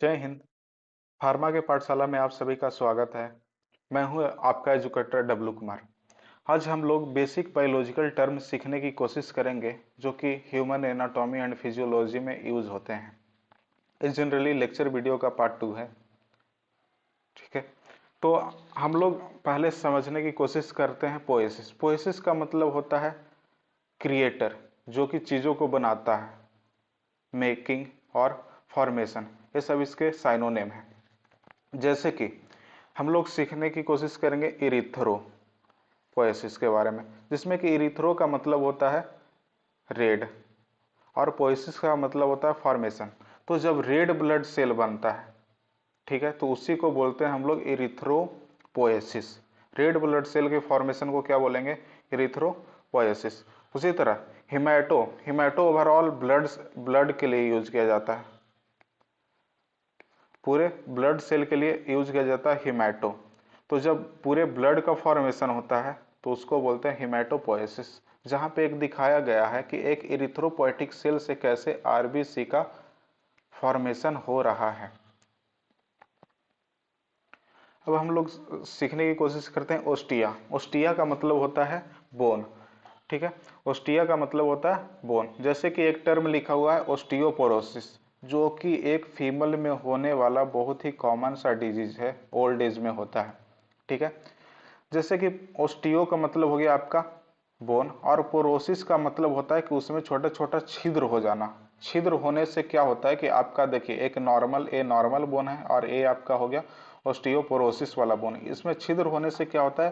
जय हिंद। फार्मा के पाठशाला में आप सभी का स्वागत है। मैं हूं आपका एजुकेटर डब्लू कुमार। आज हम लोग बेसिक बायोलॉजिकल टर्म सीखने की कोशिश करेंगे जो कि ह्यूमन एनाटॉमी एंड फिजियोलॉजी में यूज होते हैं। इस जनरली लेक्चर वीडियो का पार्ट 2 है। ठीक है, तो हम लोग पहले समझने की कोशिश करते हैं पोएसिस। पोएसिस का मतलब होता है क्रिएटर, जो कि चीज़ों को बनाता है। मेकिंग और फॉर्मेशन, ये सब इसके साइनोनिम है। जैसे कि हम लोग सीखने की कोशिश करेंगे इरिथ्रोपोएसिस के बारे में, जिसमें कि इरिथ्रो का मतलब होता है रेड और पोएसिस का मतलब होता है फॉर्मेशन। तो जब रेड ब्लड सेल बनता है, ठीक है, तो उसी को बोलते हैं हम लोग इरिथ्रोपोएसिस। रेड ब्लड सेल के फॉर्मेशन को क्या बोलेंगे? इरिथ्रोपोएसिस। उसी तरह हिमैटो हिमैटो ओवरऑल ब्लड के लिए यूज किया जाता है, पूरे ब्लड सेल के लिए यूज किया जाता है हिमैटो। तो जब पूरे ब्लड का फॉर्मेशन होता है तो उसको बोलते हैं हिमैटोपोएसिस। जहां पे एक दिखाया गया है कि एक इरिथ्रोपोएटिक सेल से कैसे आरबीसी का फॉर्मेशन हो रहा है। अब हम लोग सीखने की कोशिश करते हैं ओस्टिया। ओस्टिया का मतलब होता है बोन। ठीक है, ओस्टिया का मतलब होता है बोन। जैसे कि एक टर्म लिखा हुआ है ओस्टियोपोरोसिस, जो कि एक फीमेल में होने वाला बहुत ही कॉमन सा डिजीज है, ओल्ड एज में होता है। ठीक है, जैसे कि ओस्टियो का मतलब हो गया आपका बोन, और पोरोसिस का मतलब होता है कि उसमें छोटा छोटा छिद्र हो जाना। छिद्र होने से क्या होता है कि आपका देखिए एक नॉर्मल ए नॉर्मल बोन है और ए आपका हो गया ओस्टियोपोरोसिस वाला बोन। इसमें छिद्र होने से क्या होता है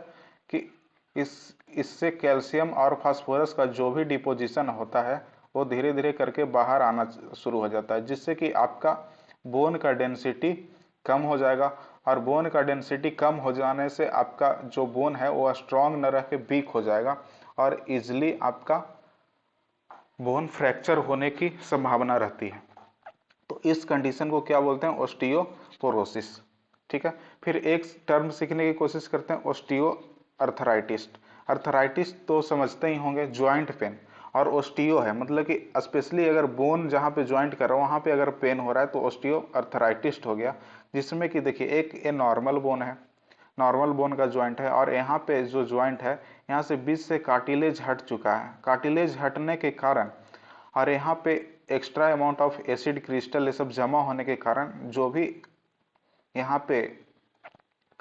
कि इससे कैल्शियम और फास्फोरस का जो भी डिपोजिशन होता है वो धीरे धीरे करके बाहर आना शुरू हो जाता है, जिससे कि आपका बोन का डेंसिटी कम हो जाएगा। और बोन का डेंसिटी कम हो जाने से आपका जो बोन है वो स्ट्रांग न रह के वीक हो जाएगा और इजिली आपका बोन फ्रैक्चर होने की संभावना रहती है। तो इस कंडीशन को क्या बोलते हैं? ओस्टियोपोरोसिस। ठीक है, फिर एक टर्म सीखने की कोशिश करते हैं ओस्टियो अर्थराइटिस। अर्थराइटिस तो समझते ही होंगे, ज्वाइंट पेन। और ओस्टियो है मतलब कि स्पेशली अगर बोन जहाँ पे ज्वाइंट कर रहा है वहाँ पे अगर पेन हो रहा है तो ओस्टियो अर्थराइटिस हो गया। जिसमें कि देखिए एक ये नॉर्मल बोन है, नॉर्मल बोन का ज्वाइंट है, और यहाँ पे जो ज्वाइंट है यहाँ से बीच से कार्टिलेज हट चुका है। कार्टिलेज हटने के कारण और यहाँ पे extra amount of acid crystal ये सब जमा होने के कारण जो भी यहाँ पे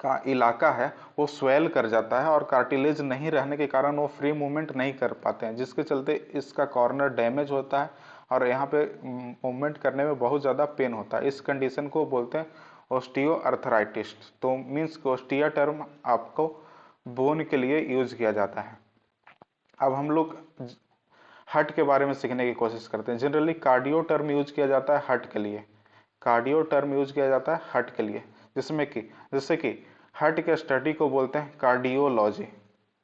का इलाका है वो स्वेल कर जाता है, और कार्टिलेज नहीं रहने के कारण वो फ्री मूवमेंट नहीं कर पाते हैं, जिसके चलते इसका कॉर्नर डैमेज होता है और यहाँ पे मूवमेंट करने में बहुत ज़्यादा पेन होता है। इस कंडीशन को बोलते हैं ओस्टियो अर्थराइटिस। तो मीन्स ओस्टिया टर्म आपको बोन के लिए यूज किया जाता है। अब हम लोग हर्ट के बारे में सीखने की कोशिश करते हैं। जनरली कार्डियो टर्म यूज किया जाता है हर्ट के लिए। कार्डियो टर्म यूज किया जाता है हर्ट के लिए, जिसमें कि जैसे कि हर्ट के स्टडी को बोलते हैं कार्डियोलॉजी।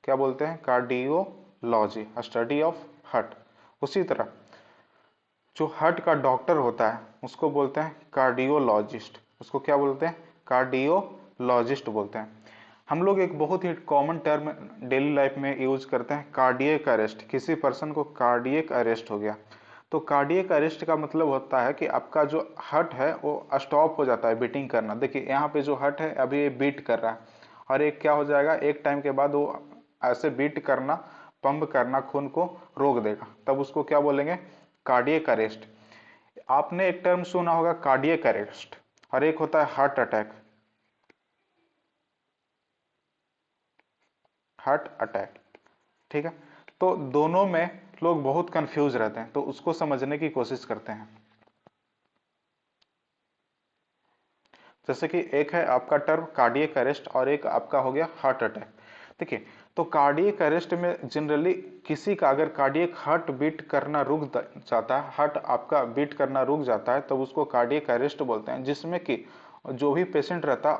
क्या बोलते हैं? Cardiology, study of heart. उसी तरह जो हार्ट का डॉक्टर होता है उसको बोलते हैं कार्डियोलॉजिस्ट। उसको क्या बोलते हैं? कार्डियोलॉजिस्ट बोलते हैं। हम लोग एक बहुत ही कॉमन टर्म डेली लाइफ में यूज करते हैं, कार्डियक अरेस्ट। किसी पर्सन को कार्डियक अरेस्ट हो गया तो कार्डियक अरेस्ट का मतलब होता है कि आपका जो हार्ट है वो स्टॉप हो जाता है बीटिंग करना। देखिए यहाँ पे जो हार्ट है अभी ये बीट कर रहा है, और एक क्या हो जाएगा, एक टाइम के बाद वो ऐसे बीट करना, पंप करना खून को रोक देगा, तब उसको क्या बोलेंगे? Cardiac arrest. आपने एक टर्म सुना होगा कार्डियक अरेस्ट, और एक होता है हार्ट अटैक। हार्ट अटैक, ठीक है। तो दोनों में लोग बहुत कंफ्यूज रहते हैं, तो उसको समझने की कोशिश करते हैं। जैसे कि एक है आपका टर्म कार्डियक अरेस्ट और एक आपका हो गया हार्ट अटैक। देखिए, तो कार्डियक अरेस्ट में जनरली किसी का अगर कार्डियक हार्ट बीट करना रुक जाता है, हार्ट आपका बीट करना रुक जाता है, तब उसको कार्डियक अरेस्ट बोलते हैं। जिसमें कि जो भी पेशेंट रहता है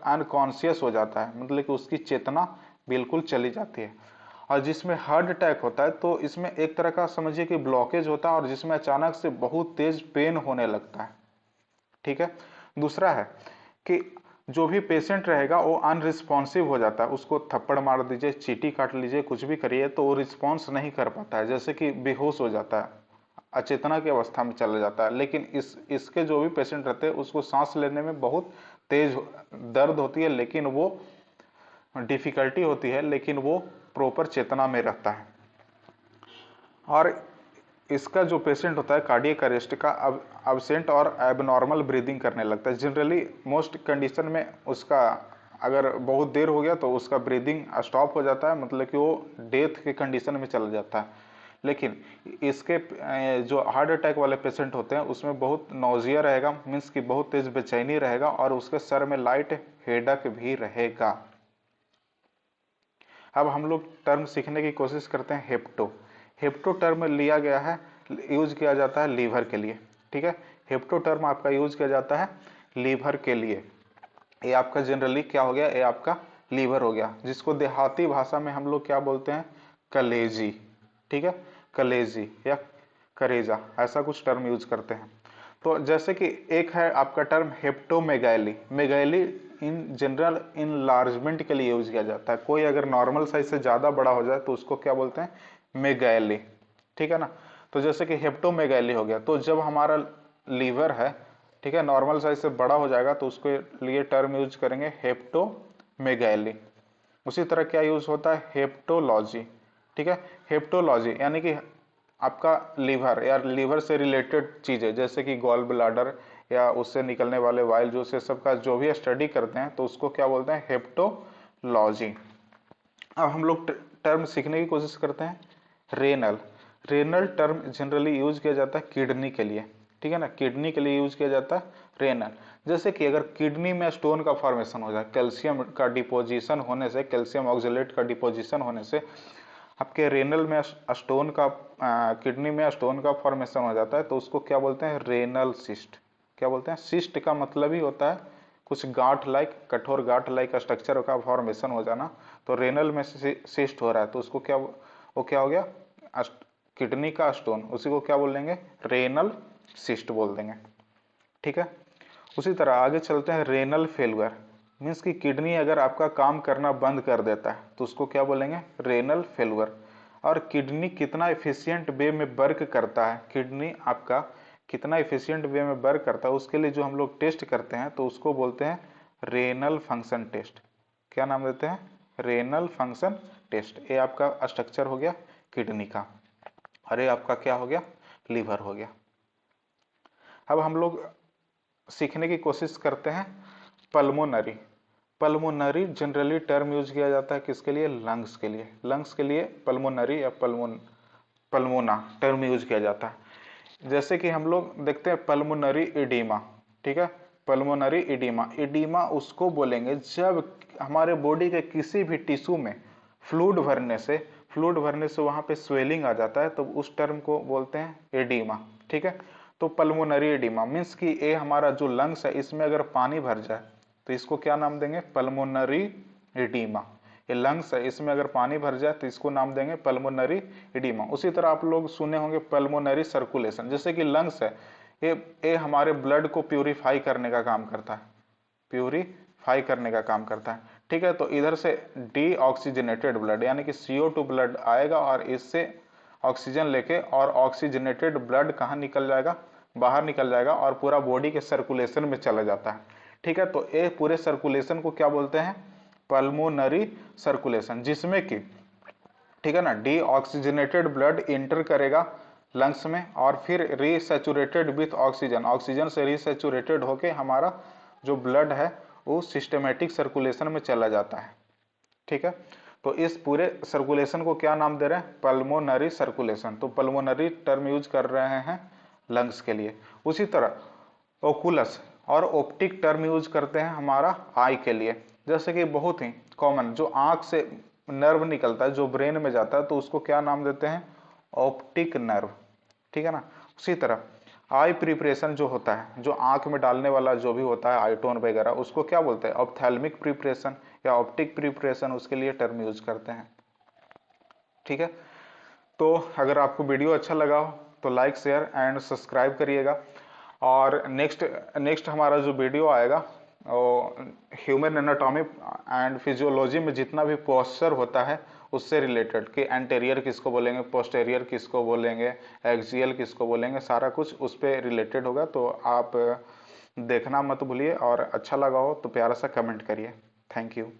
अनकॉन्शियस हो जाता है, मतलब कि उसकी चेतना बिल्कुल चली जाती है। और जिसमें हार्ट अटैक होता है तो इसमें एक तरह का समझिए कि ब्लॉकेज होता है, और जिसमें अचानक से बहुत तेज पेन होने लगता है। ठीक है। दूसरा है कि जो भी पेशेंट रहेगा वो अनरिस्पॉन्सिव हो जाता है। उसको थप्पड़ मार दीजिए, चींटी काट लीजिए, कुछ भी करिए तो वो रिस्पॉन्स नहीं कर पाता है, जैसे कि बेहोश हो जाता है, अचेतना की अवस्था में चला जाता है। लेकिन इसके जो भी पेशेंट रहते हैं उसको सांस लेने में बहुत तेज दर्द होती है, लेकिन वो डिफिकल्टी होती है, लेकिन वो प्रॉपर चेतना में रहता है। और इसका जो पेशेंट होता है कार्डियक अरेस्ट का अब्सेंट और एबनॉर्मल ब्रीदिंग करने लगता है। जनरली मोस्ट कंडीशन में उसका अगर बहुत देर हो गया तो उसका ब्रीदिंग स्टॉप हो जाता है, मतलब कि वो डेथ के कंडीशन में चला जाता है। लेकिन इसके जो हार्ट अटैक वाले पेशेंट होते हैं उसमें बहुत नौजिया रहेगा, मीन्स कि बहुत तेज बेचैनी रहेगा, और उसके सर में लाइट हेडक भी रहेगा। अब हम लोग टर्म सीखने की कोशिश करते हैं हेप्टो। हेप्टो टर्म लिया गया है, यूज किया जाता है लीवर के लिए। ठीक है, हेप्टो टर्म आपका यूज किया जाता है लीवर के लिए। ये आपका जनरली क्या हो गया, ये आपका लीवर हो गया, जिसको देहाती भाषा में हम लोग क्या बोलते हैं, कलेजी। ठीक है, कलेजी या करेजा, ऐसा कुछ टर्म यूज करते हैं। तो जैसे कि एक है आपका टर्म हेप्टोमेगैली। मेगैली इन जनरल इनलार्जमेंट के लिए यूज किया जाता है। कोई अगर नॉर्मल साइज से ज्यादा बड़ा हो जाए तो उसको क्या बोलते हैं, मेगैली। ठीक है ना। तो जैसे कि हेप्टोमेगैली हो गया, तो जब हमारा लीवर है, ठीक है, नॉर्मल साइज से बड़ा हो जाएगा तो उसके लिए टर्म यूज करेंगे हेप्टोमेगैली। उसी तरह क्या यूज होता है, हेप्टोलॉजी। ठीक है, हेप्टोलॉजी यानी कि आपका लीवर या लीवर से रिलेटेड चीजें जैसे कि गॉल ब्लाडर या उससे निकलने वाले वाइल जो से सबका जो भी स्टडी करते हैं तो उसको क्या बोलते हैं, हेप्टोलॉजी। अब हम लोग टर्म सीखने की कोशिश करते हैं renal. Renal term generally use किया जाता है किडनी के लिए। ठीक है ना, किडनी के लिए यूज किया जाता है रेनल। जैसे कि अगर किडनी में स्टोन का फॉर्मेशन हो जाए, कैल्शियम का डिपोजिशन होने से, कैल्शियम ऑक्सलेट का डिपोजिशन होने से आपके रेनल में स्टोन का किडनी में स्टोन का फॉर्मेशन हो जाता है, तो उसको क्या बोलते हैं, रेनल सिस्ट। क्या बोलते हैं, सिस्ट का मतलब ही होता है कुछ गांठ लाइक, कठोर गांठ लाइक स्ट्रक्चर का फॉर्मेशन हो जाना। तो रेनल में सिस्ट हो रहा है तो उसको क्या, वो क्या हो गया, किडनी का स्टोन, उसी को क्या बोल देंगे, रेनल सिस्ट बोल देंगे। ठीक है, उसी तरह आगे चलते हैं रेनल फेलुअर। मीन्स कि किडनी अगर आपका काम करना बंद कर देता है तो उसको क्या बोलेंगे, रेनल फेलुअर। और किडनी कितना एफिशिएंट वे में वर्क करता है, किडनी आपका कितना एफिशिएंट वे में वर्क करता है, उसके लिए जो हम लोग टेस्ट करते हैं तो उसको बोलते हैं रेनल फंक्शन टेस्ट। क्या नाम देते हैं, रेनल फंक्शन टेस्ट। ये आपका स्ट्रक्चर हो गया किडनी का, और ये आपका क्या हो गया, लीवर हो गया। अब हम लोग सीखने की कोशिश करते हैं pulmonary. Pulmonary generally term use किया जाता है किसके लिए, लंग्स के लिए। लंग्स के लिए पल्मोनरी या पल्मोना टर्म यूज किया जाता है। जैसे कि हम लोग देखते हैं पल्मोनरी इडीमा। ठीक है, पल्मोनरी इडीमा, इडीमा उसको बोलेंगे जब हमारे बॉडी के किसी भी टिश्यू में फ्लूइड भरने से वहां पे स्वेलिंग आ जाता है, तो उस टर्म को बोलते हैं एडीमा। ठीक है, तो पल्मोनरी एडीमा मीन्स कि ये हमारा जो लंग्स है इसमें अगर पानी भर जाए तो इसको क्या नाम देंगे, पल्मोनरी एडीमा। ये लंग्स है, इसमें अगर पानी भर जाए तो इसको नाम देंगे पल्मोनरी एडीमा। उसी तरह आप लोग सुने होंगे पल्मोनरी सर्कुलेशन। जैसे कि लंग्स है, ये हमारे ब्लड को प्यूरिफाई करने का काम करता है, प्यूरिफाई करने का काम करता है। ठीक है, तो इधर से डीऑक्सीजनेटेड ब्लड यानी कि CO2 ब्लड आएगा और इससे ऑक्सीजन लेके और ऑक्सीजनेटेड ब्लड कहाँ निकल जाएगा, बाहर निकल जाएगा और पूरा बॉडी के सर्कुलेशन में चला जाता है। ठीक है, तो ये पूरे सर्कुलेशन को क्या बोलते हैं, पल्मोनरी सर्कुलेशन, जिसमें कि ठीक है ना, डीऑक्सीजनेटेड ब्लड इंटर करेगा लंग्स में और फिर रीसैचुरेटेड विथ ऑक्सीजन, ऑक्सीजन से रीसैचुरेटेड होके हमारा जो ब्लड है वो सिस्टमेटिक सर्कुलेशन में चला जाता है। ठीक है, तो इस पूरे सर्कुलेशन को क्या नाम दे रहे हैं, पल्मोनरी सर्कुलेशन। तो पल्मोनरी टर्म यूज कर रहे हैं लंग्स के लिए। उसी तरह ओकुलस और ऑप्टिक टर्म यूज करते हैं हमारा आई के लिए। जैसे कि बहुत ही कॉमन जो आंख से नर्व निकलता है जो ब्रेन में जाता है तो उसको क्या नाम देते हैं, ऑप्टिक नर्व। ठीक है ना, उसी तरह आई प्रिपरेशन जो होता है, जो आंख में डालने वाला जो भी होता है आईटोन वगैरह, उसको क्या बोलते हैं, ऑप्थेल्मिक प्रिपरेशन या ऑप्टिक प्रिपरेशन, उसके लिए टर्म यूज करते हैं। ठीक है, तो अगर आपको वीडियो अच्छा लगा हो तो लाइक शेयर एंड सब्सक्राइब करिएगा। और नेक्स्ट हमारा जो वीडियो आएगा ह्यूमन एनाटॉमी एंड फिजियोलॉजी में जितना भी पोस्चर होता है उससे रिलेटेड कि एंटेरियर किसको बोलेंगे, पोस्टेरियर किसको बोलेंगे, एक्सियल किसको बोलेंगे, सारा कुछ उस पर रिलेटेड होगा। तो आप देखना मत भूलिए, और अच्छा लगा हो तो प्यारा सा कमेंट करिए। Thank you.